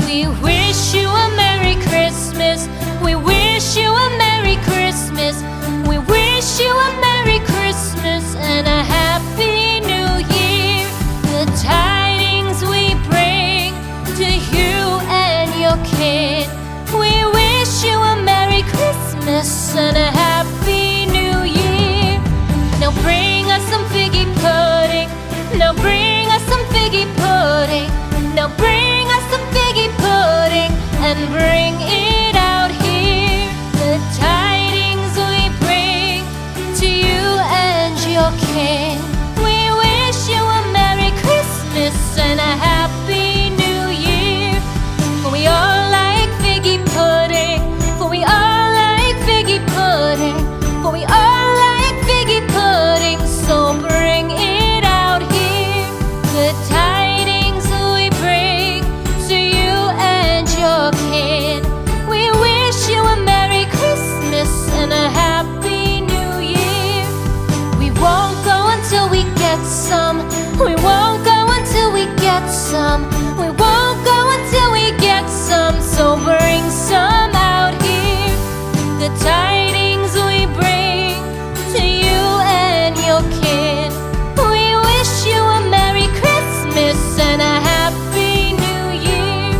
We wish you a Merry Christmas. We wish you a Merry Christmas. We wish you a Merry Christmas and a Happy New Year. The tidings we bring to you and your kid. We wish you a Merry Christmas and a Happy New Year. Now bring us some figgy pudding. Now bring us some figgy pudding. Now bring us some figgy pudding and bring it out here. The tidings we bring to you and your kin. We wish you a Merry Christmas and a Happy New Year. For we all like figgy pudding. For we all like figgy pudding. For we all like figgy pudding. So bring it out here. The tidings we bring to you and your kid. We wish you a Merry Christmas and a Happy New Year. We won't go until we get some. We won't go until we get some. We won't go until we get some. So bring some out here. The tidings we bring to you and your kid. We wish you a Merry Christmas and a Happy New Year.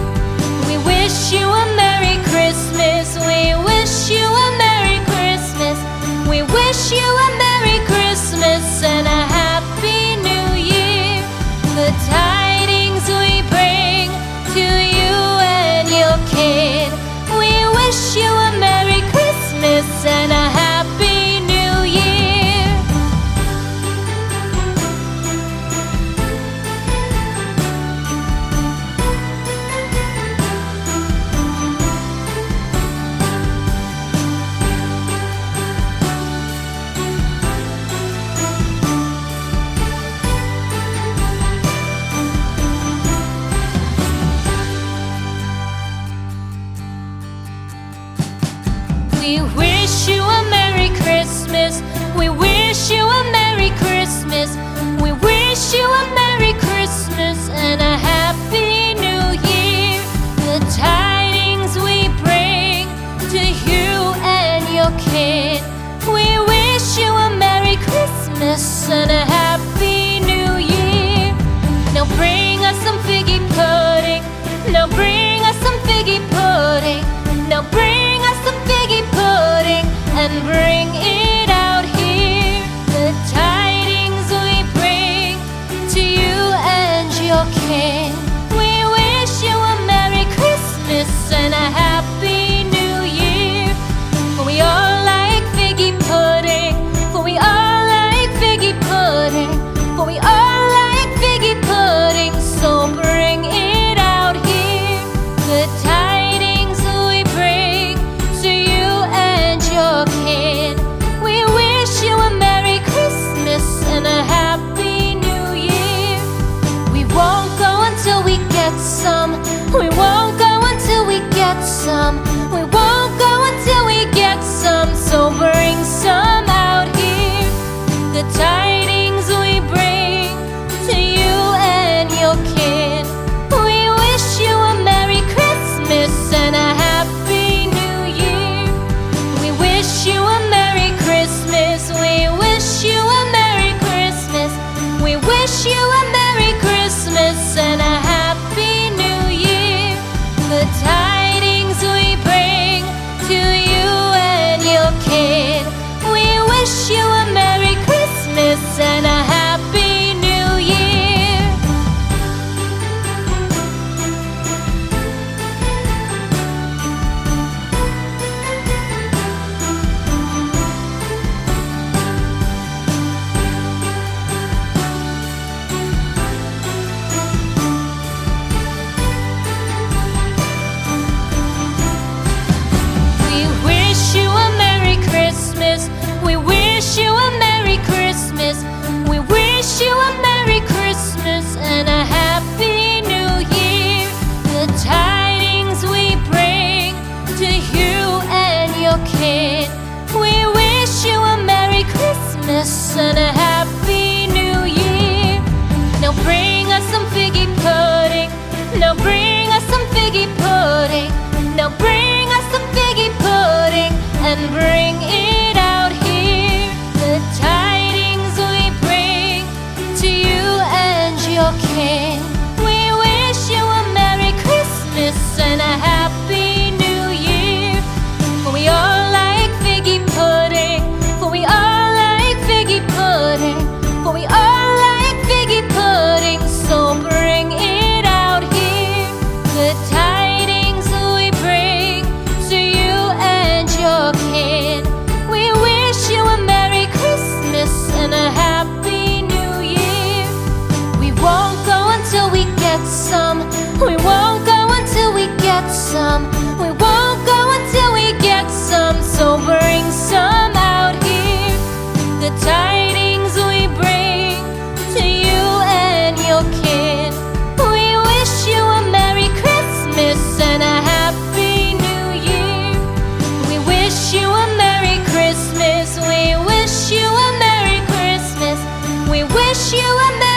We wish you a Merry Christmas. We wish you a Merry Christmas. We wish you a Merry Christmas and a Happy New Year. The tidings we bring to you and your kid. We wish you a Merry Christmas and a Happy New Year. We wish you a Merry Christmas. We wish you a Merry Christmas. We wish you a Merry Christmas and a Happy New Year. The tidings we bring to you and your kid. We wish you a Merry Christmas and a Happy New Year. Now bring us some figgy pudding. Now bring us some figgy pudding. Now bring us some figgy pudding and bring it out here. The tidings we bring to you and your kin. We wish you a Merry Christmas and a Happy New Year. For we all like figgy pudding. For we all like figgy pudding. For we all like figgy pudding. So bring it out here. The tidings we bring to you and your kid. We wish you a Merry Christmas and a Happy New Year. We won't go until we get some. We won't go until we get some. We won't go until we get some. So bring some out here. The tidings we bring to you and your kid. We wish you a Merry Christmas and a Happy New Year. We wish you a Merry Christmas. We wish you a Merry Christmas. We wish you a Merry Christmas and a Happy New Year. The tidings we bring to you and your kid. We wish you a Merry Christmas and a Happy New Year. kin. We wish you a Merry Christmas and a Happy New Year. For we all like figgy pudding. For we all like figgy pudding. For we all like figgy pudding. So bring it out here. Good tidings we bring to you and your kin. We wish you a Merry Christmas and a Happy New Year. We won't go until we get some. We won't go until we get some. We won't go until we get some. So bring some out here. The tidings we bring to you and your kin. We wish you a Merry Christmas and a Happy New Year. We wish you a Merry Christmas. We wish you a Merry Christmas. We wish you a Merry